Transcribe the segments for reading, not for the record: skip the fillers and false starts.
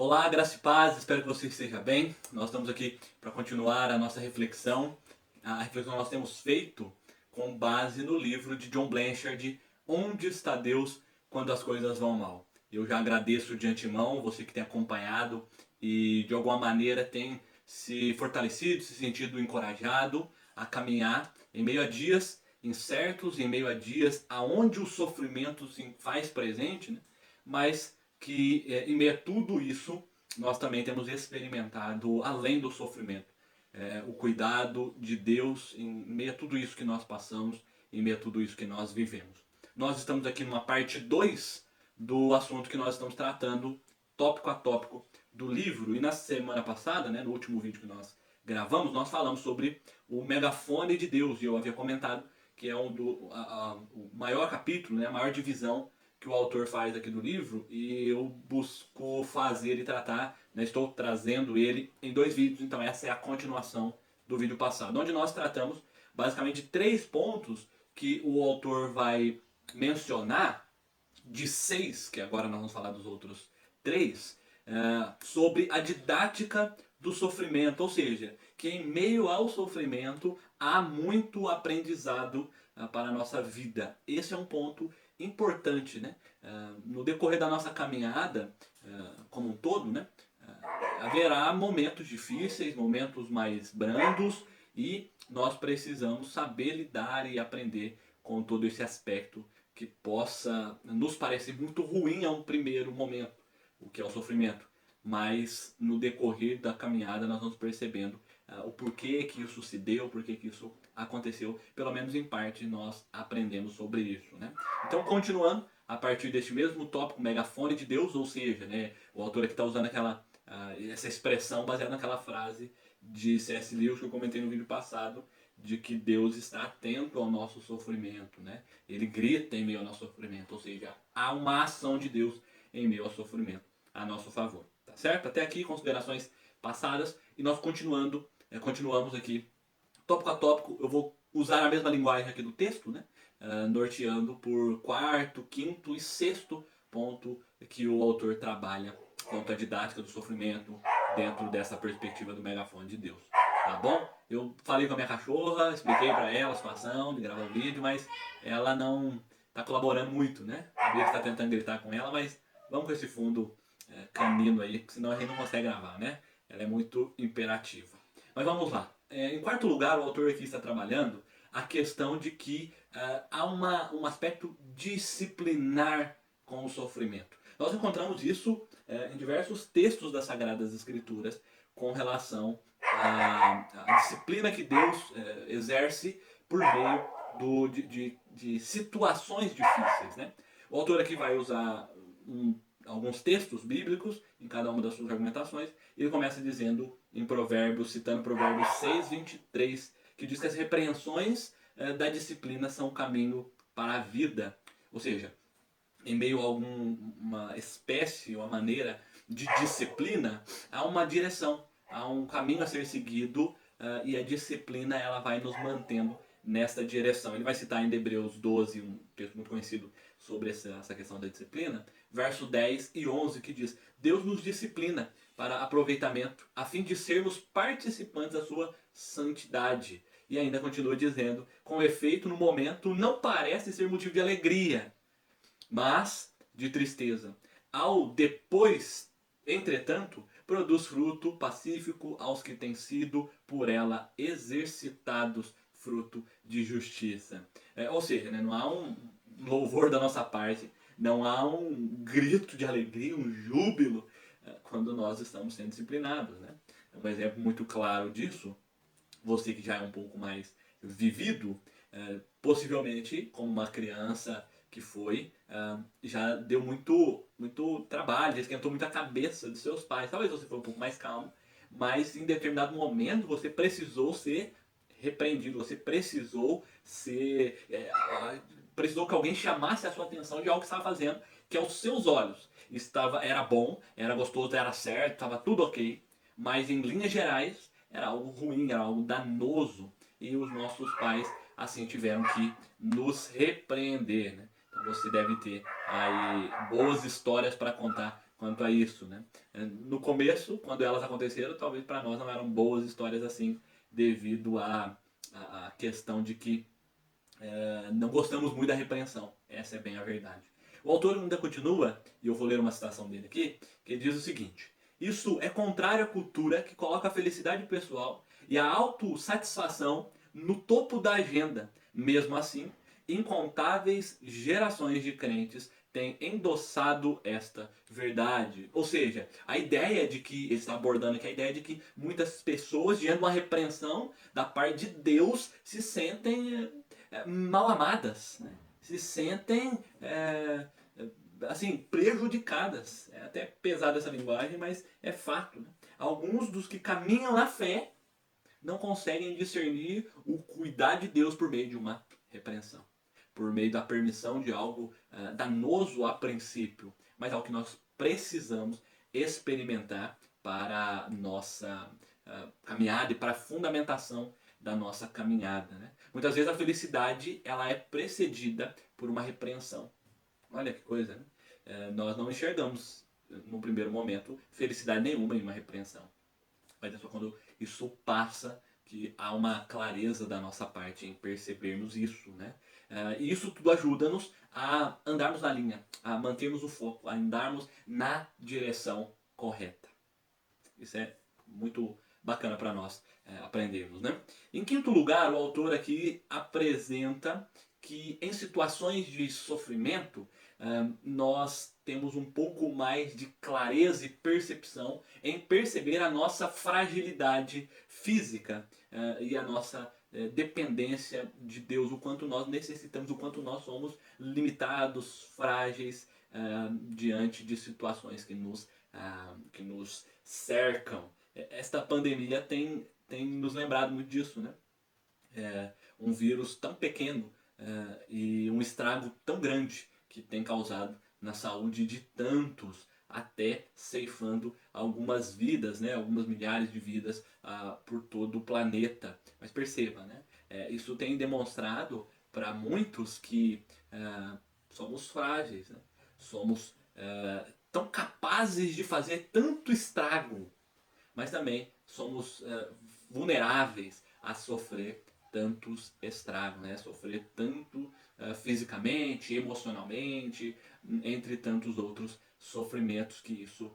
Olá, graça e paz, espero que você esteja bem. Nós estamos aqui para continuar a nossa reflexão. A reflexão que nós temos feito com base no livro de John Blanchard, Onde está Deus quando as coisas vão mal? Eu já agradeço de antemão você que tem acompanhado e de alguma maneira tem se fortalecido, se sentido encorajado a caminhar em meio a dias incertos, em meio a dias aonde o sofrimento se faz presente, né? Mas que em meio a tudo isso, nós também temos experimentado, além do sofrimento, o cuidado de Deus em meio a tudo isso que nós passamos, em meio a tudo isso que nós vivemos. Nós estamos aqui numa parte 2 do assunto que nós estamos tratando, tópico a tópico, do livro. E na semana passada, né, no último vídeo que nós gravamos, nós falamos sobre o megafone de Deus. E eu havia comentado que é o maior capítulo, né, a maior divisão que o autor faz aqui do livro, e eu busco fazer e tratar, né, estou trazendo ele em 2 vídeos, então essa é a continuação do vídeo passado, onde nós tratamos basicamente 3 pontos que o autor vai mencionar, de 6, que agora nós vamos falar dos outros 3, sobre a didática do sofrimento, ou seja, que em meio ao sofrimento há muito aprendizado para a nossa vida. Esse é um ponto importante, né? No decorrer da nossa caminhada, como um todo, né? Haverá momentos difíceis, momentos mais brandos, e nós precisamos saber lidar e aprender com todo esse aspecto que possa nos parecer muito ruim a um primeiro momento, o que é o sofrimento. Mas no decorrer da caminhada nós vamos percebendo o porquê que isso se deu, o porquê que isso aconteceu. Pelo menos em parte nós aprendemos sobre isso, né? Então, continuando, a partir deste mesmo tópico, megafone de Deus, ou seja, né, o autor aqui está usando essa expressão baseada naquela frase de C.S. Lewis que eu comentei no vídeo passado, de que Deus está atento ao nosso sofrimento, né? Ele grita em meio ao nosso sofrimento, ou seja, há uma ação de Deus em meio ao sofrimento a nosso favor, tá certo? Até aqui, considerações passadas, e nós continuamos aqui, tópico a tópico. Eu vou usar a mesma linguagem aqui do texto, né? Norteando por quarto, quinto e sexto ponto que o autor trabalha quanto à didática do sofrimento dentro dessa perspectiva do megafone de Deus. Tá bom? Eu falei com a minha cachorra, expliquei para ela a situação de gravar o vídeo, mas ela não está colaborando muito, né? A Bia está tentando gritar com ela, mas vamos com esse fundo canino aí, senão a gente não consegue gravar, né? Ela é muito imperativa. Mas vamos lá. Em quarto lugar, o autor aqui está trabalhando a questão de que há um aspecto disciplinar com o sofrimento. Nós encontramos isso em diversos textos das Sagradas Escrituras com relação à disciplina que Deus exerce por meio de situações difíceis, né? O autor aqui vai usar alguns textos bíblicos em cada uma das suas argumentações. Ele começa dizendo em Provérbios, citando Provérbios 6:23, que diz que as repreensões da disciplina são o caminho para a vida. Ou seja, em meio a alguma espécie, uma maneira de disciplina, há uma direção, há um caminho a ser seguido, e a disciplina ela vai nos mantendo nesta direção. Ele vai citar em Hebreus 12, um texto muito conhecido sobre essa questão da disciplina, verso 10 e 11, que diz: Deus nos disciplina para aproveitamento, a fim de sermos participantes da sua santidade. E ainda continua dizendo: com efeito, no momento, não parece ser motivo de alegria, mas de tristeza. Ao depois, entretanto, produz fruto pacífico aos que têm sido por ela exercitados, fruto de justiça. Ou seja, né, não há um louvor da nossa parte, não há um grito de alegria, um júbilo quando nós estamos sendo disciplinados, né? Um exemplo muito claro disso, você que já é um pouco mais vivido, possivelmente como uma criança que foi, já deu muito trabalho, já esquentou muito a cabeça de seus pais. Talvez você foi um pouco mais calmo, mas em determinado momento você precisou ser repreendido, você precisou precisou que alguém chamasse a sua atenção de algo que estava fazendo, que aos seus olhos era bom, era gostoso, era certo, estava tudo ok, mas em linhas gerais era algo ruim, era algo danoso, e os nossos pais assim tiveram que nos repreender, né? Então você deve ter aí boas histórias para contar quanto a isso, né? No começo, quando elas aconteceram, talvez para nós não eram boas histórias assim, devido à questão de que não gostamos muito da repreensão. Essa é bem a verdade. O autor ainda continua, e eu vou ler uma citação dele aqui, que ele diz o seguinte: isso é contrário à cultura que coloca a felicidade pessoal e a autossatisfação no topo da agenda. Mesmo assim, incontáveis gerações de crentes têm endossado esta verdade. Ou seja, a ideia de que ele está abordando aqui, a ideia de que muitas pessoas, diante de uma repreensão da parte de Deus, se sentem mal amadas, né? Se sentem assim, prejudicadas. É até pesada essa linguagem, mas é fato. Né? Alguns dos que caminham na fé não conseguem discernir o cuidar de Deus por meio de uma repreensão, por meio da permissão de algo danoso a princípio, mas algo que nós precisamos experimentar para a nossa caminhada e para a fundamentação da nossa caminhada. Né? Muitas vezes a felicidade ela é precedida por uma repreensão. Olha que coisa, né? Nós não enxergamos, no primeiro momento, felicidade nenhuma em uma repreensão. Mas é só quando isso passa que há uma clareza da nossa parte em percebermos isso, né? E isso tudo ajuda-nos a andarmos na linha, a mantermos o foco, a andarmos na direção correta. Isso é muito bacana para nós aprendermos, né? Em quinto lugar, o autor aqui apresenta que em situações de sofrimento nós temos um pouco mais de clareza e percepção em perceber a nossa fragilidade física e a nossa dependência de Deus, o quanto nós necessitamos, o quanto nós somos limitados, frágeis diante de situações que nos cercam. Esta pandemia tem nos lembrado muito disso, né? Um vírus tão pequeno e um estrago tão grande que tem causado na saúde de tantos, até ceifando algumas vidas, né? Algumas milhares de vidas por todo o planeta. Mas perceba, né? Isso tem demonstrado para muitos que somos frágeis, né? Somos tão capazes de fazer tanto estrago, mas também somos vulneráveis a sofrer tantos estragos, né? Sofrer tanto fisicamente, emocionalmente, entre tantos outros sofrimentos que isso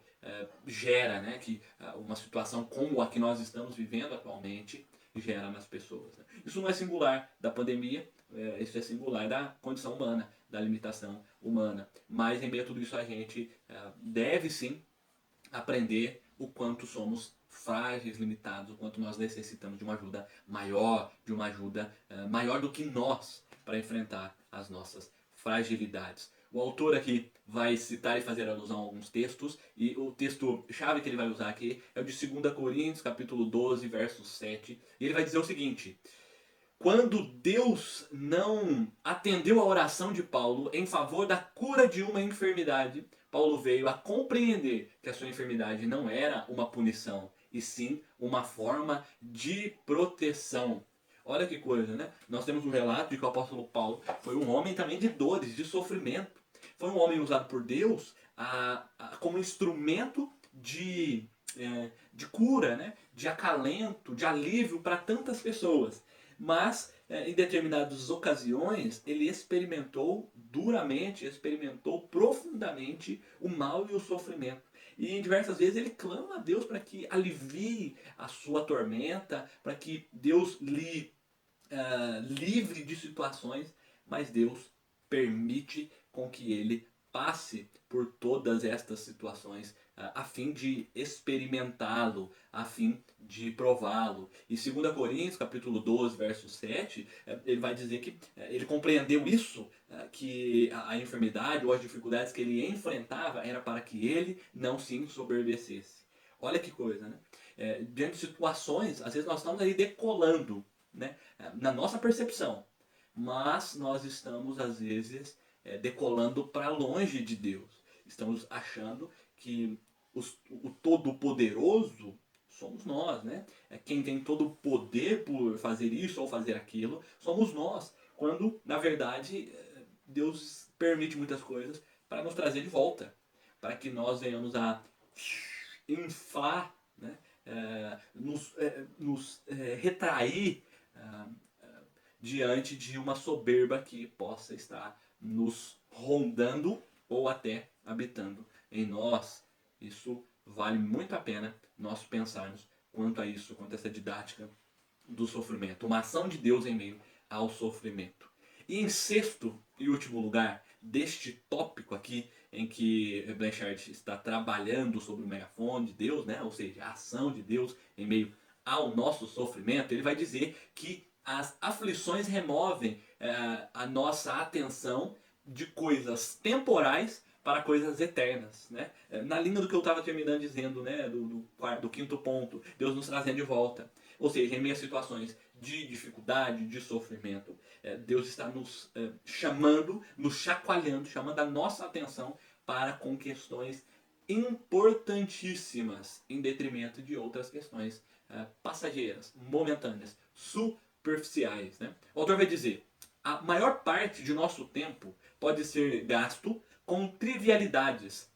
gera, né? Que uma situação como a que nós estamos vivendo atualmente gera nas pessoas. Né? Isso não é singular da pandemia, isso é singular da condição humana, da limitação humana. Mas em meio a tudo isso a gente deve sim aprender o quanto somos frágeis, limitados, o quanto nós necessitamos de uma ajuda maior, de uma ajuda maior do que nós para enfrentar as nossas fragilidades. O autor aqui vai citar e fazer alusão a alguns textos, e o texto-chave que ele vai usar aqui é o de 2 Coríntios, capítulo 12, verso 7, e ele vai dizer o seguinte: quando Deus não atendeu a oração de Paulo em favor da cura de uma enfermidade, Paulo veio a compreender que a sua enfermidade não era uma punição, e sim uma forma de proteção. Olha que coisa, né? Nós temos um relato de que o apóstolo Paulo foi um homem também de dores, de sofrimento. Foi um homem usado por Deus como instrumento de cura, né? De acalento, de alívio para tantas pessoas. Mas em determinadas ocasiões ele experimentou duramente, experimentou profundamente o mal e o sofrimento. E em diversas vezes ele clama a Deus para que alivie a sua tormenta, para que Deus lhe livre de situações, mas Deus permite com que ele passe por todas estas situações a fim de experimentá-lo, a fim de prová-lo. E 2 Coríntios, capítulo 12, verso 7, ele vai dizer que ele compreendeu isso, que a enfermidade ou as dificuldades que ele enfrentava era para que ele não se ensoberbecesse. Olha que coisa, né? Diante de situações, às vezes nós estamos ali decolando, né? Na nossa percepção, mas nós estamos às vezes decolando para longe de Deus. Estamos achando que o Todo-Poderoso somos nós, né? Quem tem todo o poder por fazer isso ou fazer aquilo somos nós. Quando, na verdade, Deus permite muitas coisas para nos trazer de volta, para que nós venhamos a inflar, né? Retrair diante de uma soberba que possa estar nos rondando ou até habitando em nós. Isso vale muito a pena nós pensarmos quanto a isso, quanto a essa didática do sofrimento, uma ação de Deus em meio ao sofrimento. E em sexto e último lugar deste tópico aqui, em que Blanchard está trabalhando sobre o megafone de Deus, né? Ou seja, a ação de Deus em meio ao nosso sofrimento, ele vai dizer que as aflições removem a nossa atenção de coisas temporais para coisas eternas, né? Na linha do que eu estava terminando dizendo, né? Do quinto ponto, Deus nos trazendo de volta. Ou seja, em meio a situações de dificuldade, de sofrimento, Deus está nos chamando, nos chacoalhando, chamando a nossa atenção para com questões importantíssimas, em detrimento de outras questões passageiras, momentâneas, superficiais. Né? O autor vai dizer: a maior parte de nosso tempo pode ser gasto com trivialidades,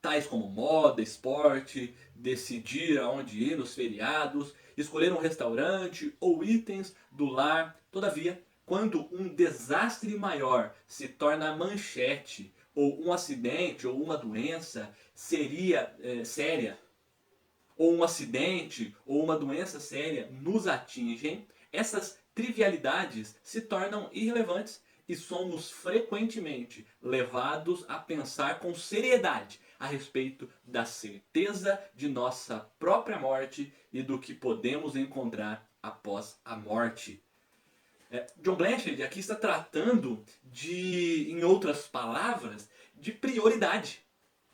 tais como moda, esporte, decidir aonde ir nos feriados, escolher um restaurante ou itens do lar. Todavia, quando um desastre maior se torna manchete, ou um acidente ou uma doença séria, ou um acidente ou uma doença séria nos atingem, essas trivialidades se tornam irrelevantes e somos frequentemente levados a pensar com seriedade a respeito da certeza de nossa própria morte e do que podemos encontrar após a morte. John Blanchard aqui está tratando em outras palavras, de prioridade.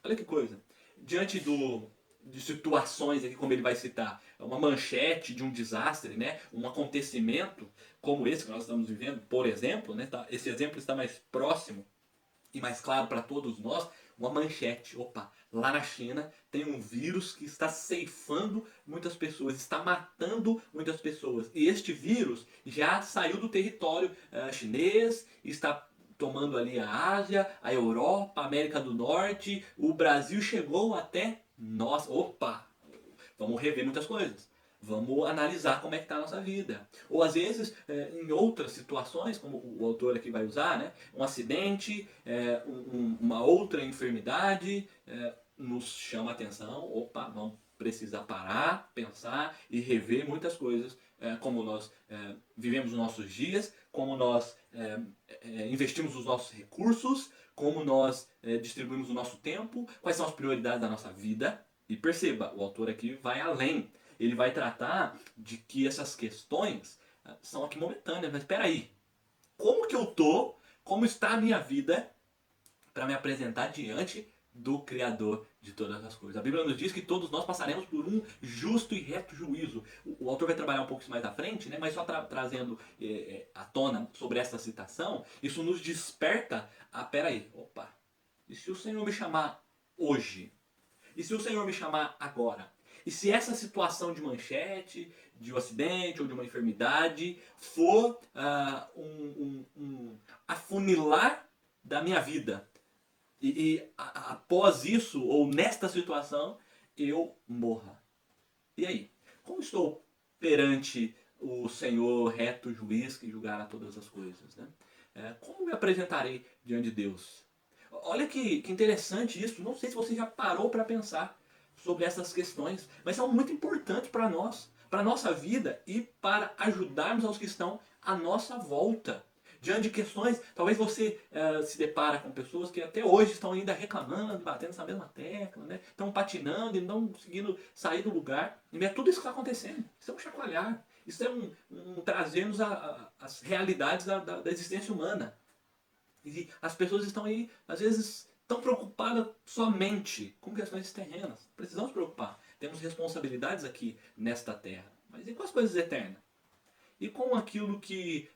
Olha que coisa. Diante de situações aqui, como ele vai citar, uma manchete de um desastre, né? Um acontecimento como esse que nós estamos vivendo, por exemplo, né? Esse exemplo está mais próximo e mais claro para todos nós, uma manchete. Opa, lá na China tem um vírus que está ceifando muitas pessoas, está matando muitas pessoas. E este vírus já saiu do território chinês, está tomando ali a Ásia, a Europa, a América do Norte, o Brasil chegou até nós. Opa, vamos rever muitas coisas. Vamos analisar como é que está a nossa vida. Ou às vezes, em outras situações, como o autor aqui vai usar, né? Um acidente, uma outra enfermidade nos chama a atenção. Opa, vamos precisar parar, pensar e rever muitas coisas. Como nós vivemos os nossos dias, como nós investimos os nossos recursos, como nós distribuímos o nosso tempo, quais são as prioridades da nossa vida. E perceba, o autor aqui vai além. Ele vai tratar de que essas questões são aqui momentâneas. Mas espera aí, como que eu tô? Como está a minha vida para me apresentar diante do Criador de todas as coisas? A Bíblia nos diz que todos nós passaremos por um justo e reto juízo. O autor vai trabalhar um pouco isso mais à frente, né? Mas só trazendo à tona sobre essa citação, isso nos desperta espera aí, opa, e se o Senhor me chamar hoje? E se o Senhor me chamar agora? E se essa situação de manchete, de um acidente ou de uma enfermidade for um afunilar da minha vida, e após isso, ou nesta situação, eu morra. E aí? Como estou perante o Senhor reto juiz que julgará todas as coisas? Né? Como me apresentarei diante de Deus? Olha que interessante isso. Não sei se você já parou para pensar sobre essas questões, mas são muito importantes para nós, para a nossa vida e para ajudarmos aos que estão à nossa volta. Diante de questões, talvez você se depara com pessoas que até hoje estão ainda reclamando, batendo essa mesma tecla, né? Estão patinando e não conseguindo sair do lugar. E é tudo isso que está acontecendo. Isso é um chacoalhar. Isso é trazer-nos as realidades da existência humana. E as pessoas estão aí, às vezes, tão preocupadas somente com questões terrenas. Precisamos preocupar. Temos responsabilidades aqui nesta terra. Mas e com as coisas eternas? E com aquilo que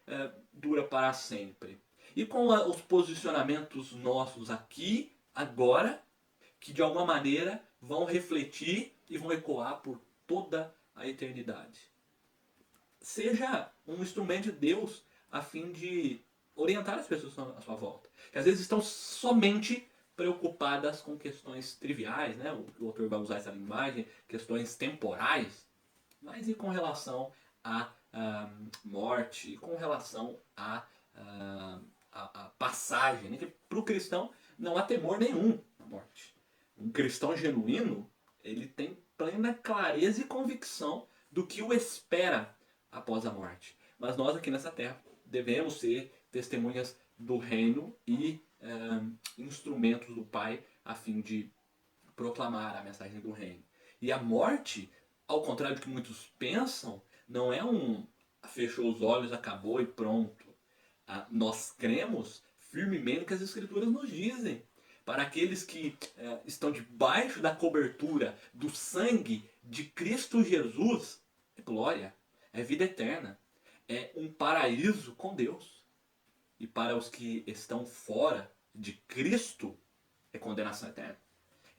dura para sempre? E com os posicionamentos nossos aqui, agora, que de alguma maneira vão refletir e vão ecoar por toda a eternidade? Seja um instrumento de Deus a fim de orientar as pessoas à sua volta. Que às vezes estão somente preocupadas com questões triviais, né? O autor vai usar essa linguagem, questões temporais, mas e com relação à morte, e com relação à passagem, né? Que para o cristão não há temor nenhum à morte. Um cristão genuíno, ele tem plena clareza e convicção do que o espera após a morte. Mas nós aqui nessa terra devemos ser testemunhas do reino e instrumentos do Pai a fim de proclamar a mensagem do reino. E a morte, ao contrário do que muitos pensam, não é fechou os olhos, acabou e pronto. Nós cremos firmemente no que as Escrituras nos dizem. Para aqueles que estão debaixo da cobertura do sangue de Cristo Jesus, é glória, é vida eterna, é um paraíso com Deus. E para os que estão fora de Cristo, é condenação eterna.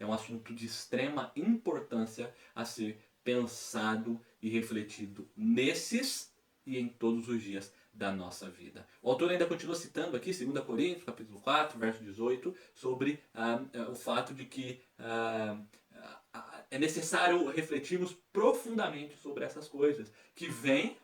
É um assunto de extrema importância a ser pensado e refletido nesses e em todos os dias da nossa vida. O autor ainda continua citando aqui, 2 Coríntios, capítulo 4, verso 18, sobre o fato de que é necessário refletirmos profundamente sobre essas coisas, que vêm,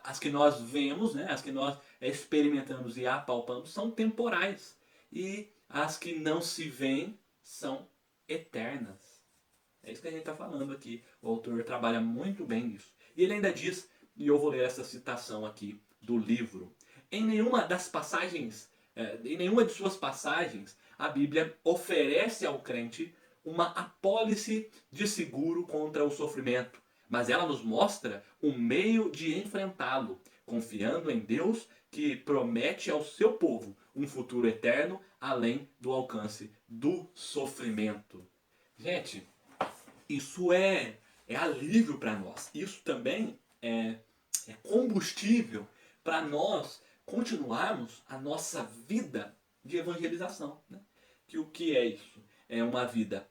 as que nós vemos, né, as que nós experimentamos e apalpamos, são temporais. E as que não se veem são eternas. É isso que a gente está falando aqui. O autor trabalha muito bem nisso. E ele ainda diz, e eu vou ler essa citação aqui do livro, em nenhuma das passagens, em nenhuma de suas passagens, a Bíblia oferece ao crente uma apólice de seguro contra o sofrimento, mas ela nos mostra um meio de enfrentá-lo, confiando em Deus que promete ao seu povo um futuro eterno além do alcance do sofrimento. Gente, isso é alívio para nós. Isso também é combustível para nós continuarmos a nossa vida de evangelização. Né? Que o que é isso? É uma vida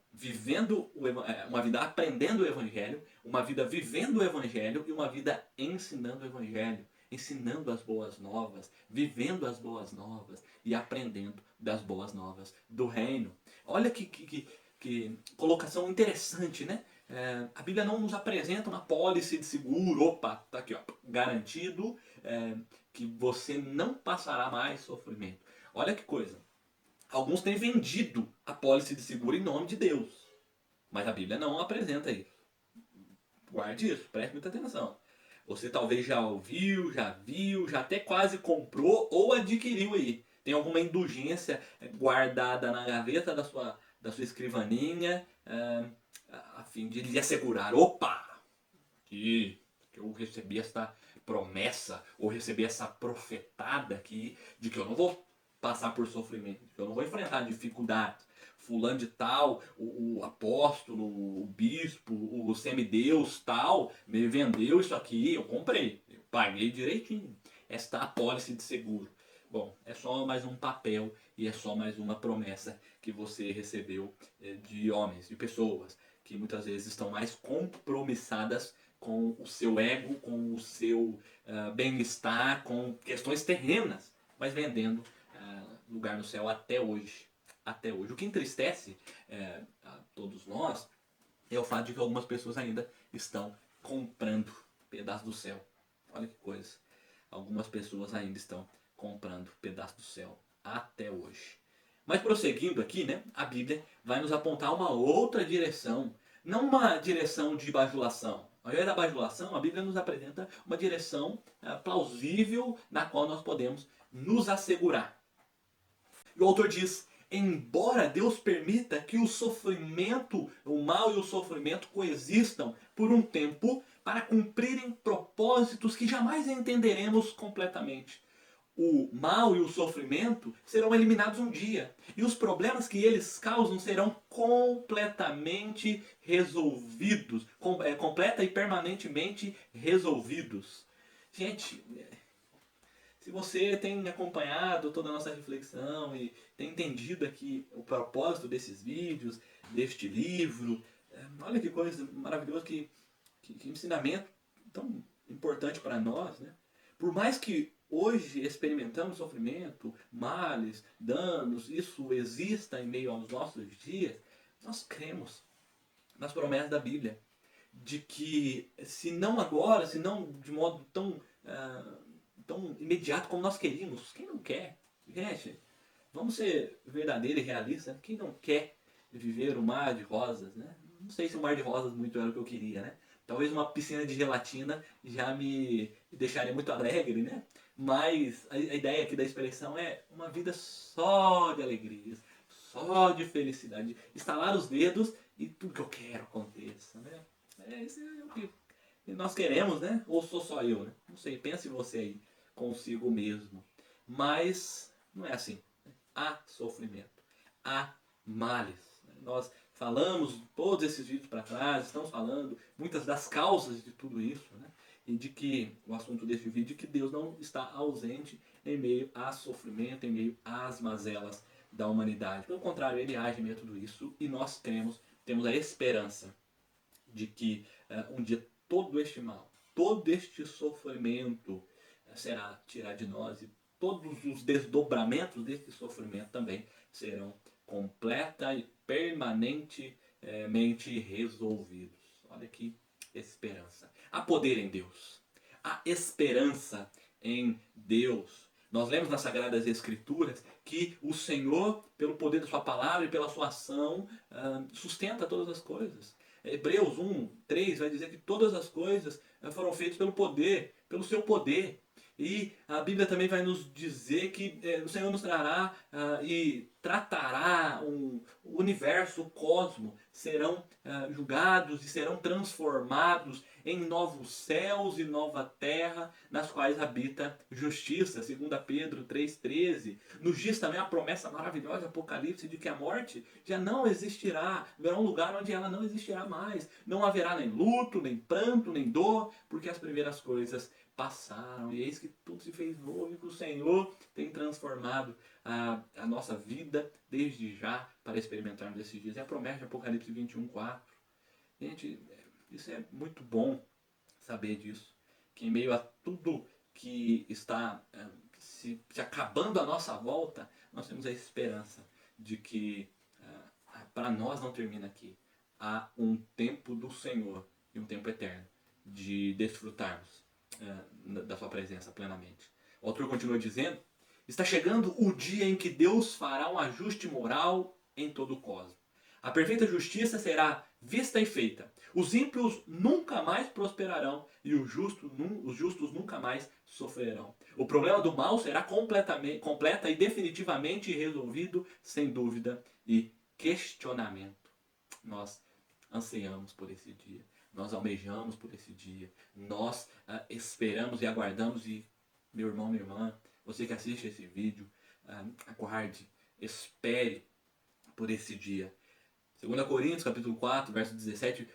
uma vida aprendendo o Evangelho, uma vida vivendo o Evangelho e uma vida ensinando o Evangelho, ensinando as boas novas, vivendo as boas novas e aprendendo das boas novas do reino. Olha que colocação interessante, né? A Bíblia não nos apresenta uma pólice de seguro, opa, tá aqui, ó, garantido que você não passará mais sofrimento. Olha que coisa. Alguns têm vendido a pólice de seguro em nome de Deus, mas a Bíblia não apresenta isso. Guarde isso, preste muita atenção. Você talvez já ouviu, já viu, já até quase comprou ou adquiriu aí. Tem alguma indulgência guardada na gaveta da sua escrivaninha, a fim de lhe assegurar, opa, que eu recebi essa promessa, ou recebi essa profetada aqui, de que eu não vou passar por sofrimento, que eu não vou enfrentar dificuldades. Fulano de tal, o apóstolo, o bispo, o semideus tal, me vendeu isso aqui, eu comprei, eu paguei direitinho. Esta apólice de seguro. Bom, é só mais um papel e é só mais uma promessa que você recebeu de homens, de pessoas que muitas vezes estão mais compromissadas com o seu ego, com o seu bem-estar, com questões terrenas, mas vendendo lugar no céu até hoje. Até hoje. O que entristece a todos nós é o fato de que algumas pessoas ainda estão comprando pedaços do céu. Olha que coisa. Algumas pessoas ainda estão comprando pedaços do céu até hoje. Mas prosseguindo aqui, né, a Bíblia vai nos apontar uma outra direção. Não uma direção de bajulação. Ao invés da bajulação, a Bíblia nos apresenta uma direção plausível na qual nós podemos nos assegurar. E o autor diz, embora Deus permita que o sofrimento, o mal e o sofrimento coexistam por um tempo para cumprirem propósitos que jamais entenderemos completamente. O mal e o sofrimento serão eliminados um dia. E os problemas que eles causam serão completamente resolvidos. Completa e permanentemente resolvidos. Gente, se você tem acompanhado toda a nossa reflexão e tem entendido aqui o propósito desses vídeos, deste livro, olha que coisa maravilhosa, que ensinamento tão importante para nós, né? Por mais que hoje experimentamos sofrimento, males, danos, isso exista em meio aos nossos dias, nós cremos nas promessas da Bíblia, de que se não agora, se não de modo tão imediato como nós queríamos, quem não quer? Gente, vamos ser verdadeiros e realistas, quem não quer viver o mar de rosas, né? Não sei se o mar de rosas muito era o que eu queria, né? Talvez uma piscina de gelatina já me deixaria muito alegre, né? Mas a ideia aqui da expressão é uma vida só de alegrias, só de felicidade. Estalar os dedos e tudo que eu quero aconteça, né? Isso é o que nós queremos, né? Ou sou só eu, né? Não sei, pense você aí consigo mesmo. Mas não é assim. Há sofrimento, há males. Nós falamos todos esses vídeos para trás, estamos falando muitas das causas de tudo isso, né? E de que o assunto deste vídeo é que Deus não está ausente em meio a sofrimento, em meio às mazelas da humanidade. Pelo contrário, ele age em meio a tudo isso e nós temos a esperança de que um dia todo este mal, todo este sofrimento será tirado de nós e todos os desdobramentos desse sofrimento também serão completa e permanentemente resolvidos. Olha que esperança. Há poder em Deus. Há esperança em Deus. Nós lemos nas Sagradas Escrituras que o Senhor, pelo poder da sua palavra e pela sua ação, sustenta todas as coisas. Hebreus 1:3 vai dizer que todas as coisas foram feitas pelo poder, pelo seu poder. E a Bíblia também vai nos dizer que o Senhor nos trará e tratará o universo, o cosmos, serão julgados e serão transformados em novos céus e nova terra, nas quais habita justiça, segundo Pedro 3:13. Nos diz também a promessa maravilhosa de Apocalipse de que a morte já não existirá, haverá um lugar onde ela não existirá mais. Não haverá nem luto, nem pranto, nem dor, porque as primeiras coisas passaram. E eis que tudo se fez novo e que o Senhor tem transformado a nossa vida desde já para experimentarmos esses dias. É a promessa de Apocalipse 21:4. Gente, isso é muito bom saber disso. Que em meio a tudo que está se acabando à nossa volta, nós temos a esperança de que para nós não termina aqui. Há um tempo do Senhor e um tempo eterno de desfrutarmos da sua presença plenamente. O autor continua dizendo: está chegando o dia em que Deus fará um ajuste moral em todo o cosmos. A perfeita justiça será vista e feita. Os ímpios nunca mais prosperarão e os justos nunca mais sofrerão. O problema do mal será completa e definitivamente resolvido, sem dúvida e questionamento. Nós ansiamos por esse dia. Nós almejamos por esse dia. Nós esperamos e aguardamos. E, meu irmão, minha irmã, você que assiste esse vídeo, aguarde, espere por esse dia. 2 Coríntios, capítulo 4, verso 17,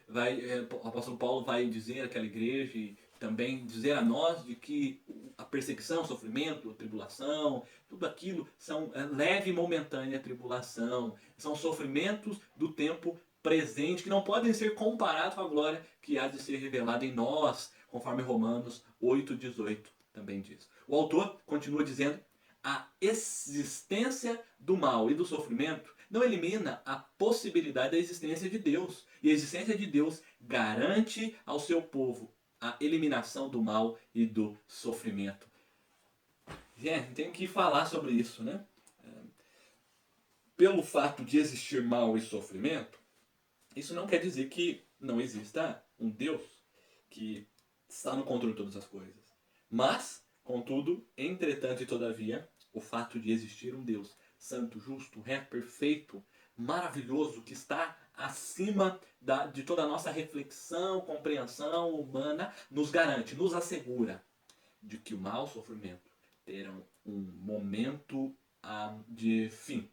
o apóstolo Paulo vai dizer àquela igreja e também dizer a nós de que a perseguição, o sofrimento, a tribulação, tudo aquilo são leve e momentânea tribulação. São sofrimentos do tempo presente que não podem ser comparados com a glória que há de ser revelada em nós, conforme Romanos 8:18 também diz. O autor continua dizendo: a existência do mal e do sofrimento não elimina a possibilidade da existência de Deus. E a existência de Deus garante ao seu povo a eliminação do mal e do sofrimento. Gente, tem que falar sobre isso, né? Pelo fato de existir mal e sofrimento, isso não quer dizer que não exista um Deus que está no controle de todas as coisas. Mas, contudo, entretanto e todavia, o fato de existir um Deus santo, justo, reto, perfeito, maravilhoso, que está acima de toda a nossa reflexão, compreensão humana, nos garante, nos assegura de que o mal, o sofrimento, terão um momento de fim,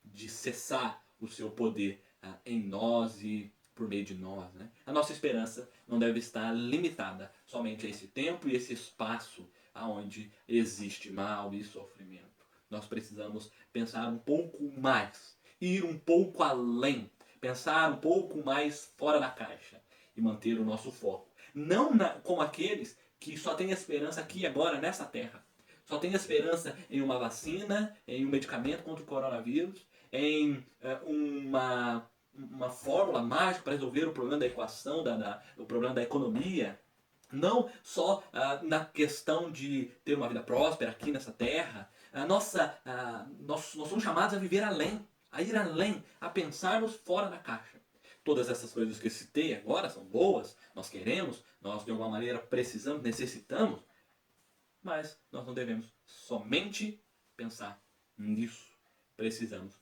de cessar o seu poder em nós e por meio de nós. Né? A nossa esperança não deve estar limitada somente a esse tempo e esse espaço onde existe mal e sofrimento. Nós precisamos pensar um pouco mais, ir um pouco além, pensar um pouco mais fora da caixa e manter o nosso foco. Não como aqueles que só têm esperança aqui e agora, nessa terra. só tem esperança em uma vacina, em um medicamento contra o coronavírus, em uma fórmula mágica para resolver o problema da equação, o problema da economia. Não só na questão de ter uma vida próspera aqui nessa terra. Nós somos chamados a viver além, a ir além, a pensarmos fora da caixa. Todas essas coisas que eu citei agora são boas, nós queremos, nós de alguma maneira precisamos, necessitamos, mas nós não devemos somente pensar nisso. Precisamos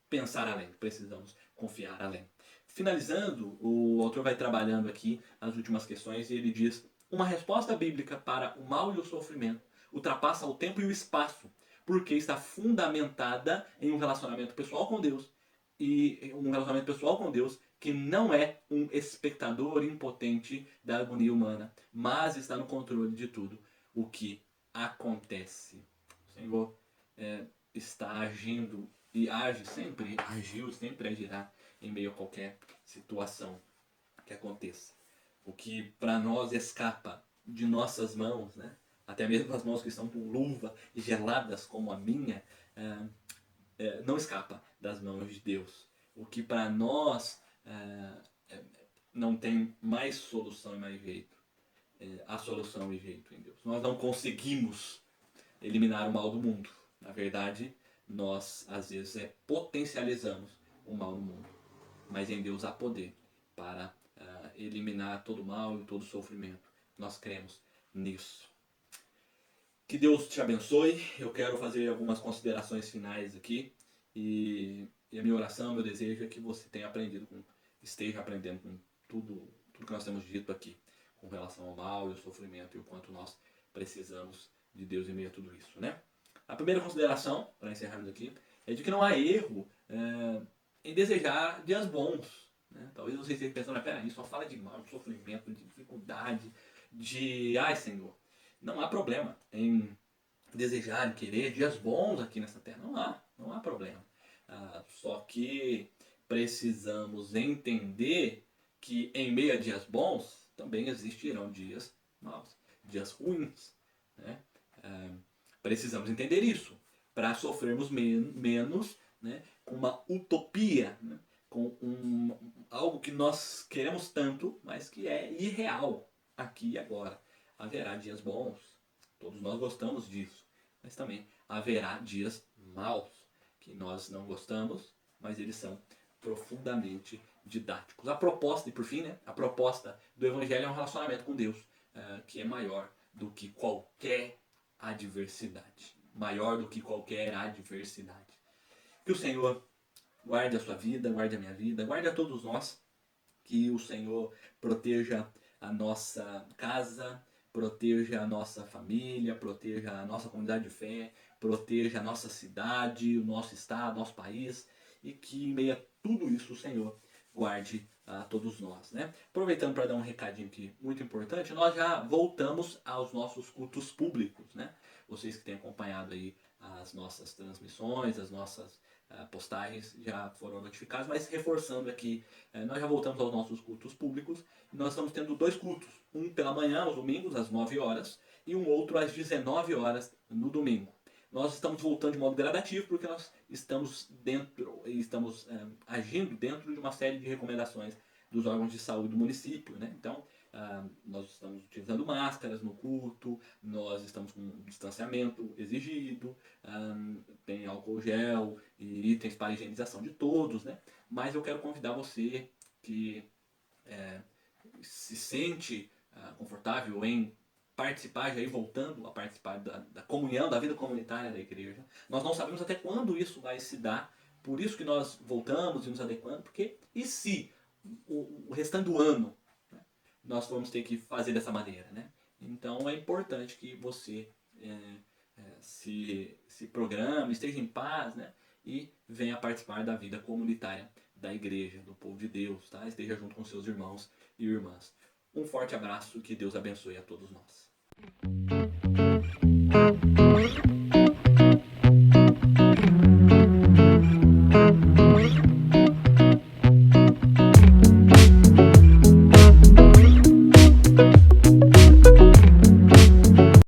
pensar além, precisamos confiar além. Finalizando, o autor vai trabalhando aqui as últimas questões e ele diz: uma resposta bíblica para o mal e o sofrimento ultrapassa o tempo e o espaço, porque está fundamentada em um relacionamento pessoal com Deus, e um relacionamento pessoal com Deus que não é um espectador impotente da agonia humana, mas está no controle de tudo o que acontece. O Senhor está agindo e age sempre, agiu, sempre agirá em meio a qualquer situação que aconteça. O que para nós escapa de nossas mãos, né? Até mesmo as mãos que estão com luva e geladas como a minha, não escapa das mãos de Deus. O que para nós não tem mais solução e mais jeito, a solução e jeito em Deus. Nós não conseguimos eliminar o mal do mundo. Na verdade, nós às vezes potencializamos o mal no mundo. Mas em Deus há poder para eliminar todo o mal e todo o sofrimento. Nós cremos nisso. Que Deus te abençoe. Eu quero fazer algumas considerações finais aqui. E a minha oração, meu desejo é que você esteja aprendendo com tudo que nós temos dito aqui, com relação ao mal e ao sofrimento e o quanto nós precisamos de Deus em meio a tudo isso, né? A primeira consideração, para encerrarmos aqui, é de que não há erro em desejar dias bons. Né? Talvez você esteja pensando, peraí, só fala de mal, de sofrimento, de dificuldade, ai Senhor. Não há problema em desejar, em querer dias bons aqui nessa terra. Não há problema. Só que precisamos entender que em meio a dias bons também existirão dias maus, dias ruins. Né? Precisamos entender isso para sofrermos menos, né, com uma utopia, né, com algo que nós queremos tanto, mas que é irreal aqui e agora. Haverá dias bons, todos nós gostamos disso, mas também haverá dias maus, que nós não gostamos, mas eles são profundamente didáticos. A proposta, e por fim, né, a proposta do Evangelho é um relacionamento com Deus, que é maior do que qualquer adversidade. Maior do que qualquer adversidade. Que o Senhor guarde a sua vida, guarde a minha vida, guarde a todos nós. Que o Senhor proteja a nossa casa, proteja a nossa família, proteja a nossa comunidade de fé, proteja a nossa cidade, o nosso estado, nosso país. E que em meio a tudo isso o Senhor guarde a todos nós, né? Aproveitando para dar um recadinho aqui muito importante, nós já voltamos aos nossos cultos públicos, né? Vocês que têm acompanhado aí as nossas transmissões, as nossas postagens já foram notificados, mas reforçando aqui, nós já voltamos aos nossos cultos públicos e nós estamos tendo 2 cultos, um pela manhã, aos domingos, às 9 horas, e um outro às 19 horas no domingo. Nós estamos voltando de modo gradativo porque nós estamos agindo dentro de uma série de recomendações dos órgãos de saúde do município, né? Então, nós estamos utilizando máscaras no culto, nós estamos com um distanciamento exigido, tem álcool gel e itens para higienização de todos, né? Mas eu quero convidar você que se sente confortável em participar, já ir voltando a participar da comunhão, da vida comunitária da igreja. Nós não sabemos até quando isso vai se dar, por isso que nós voltamos e nos adequando, porque e se o restante do ano, né, nós vamos ter que fazer dessa maneira, né? Então é importante que você se programe, esteja em paz, né? E venha participar da vida comunitária da igreja, do povo de Deus, tá? Esteja junto com seus irmãos e irmãs. Um forte abraço e que Deus abençoe a todos nós.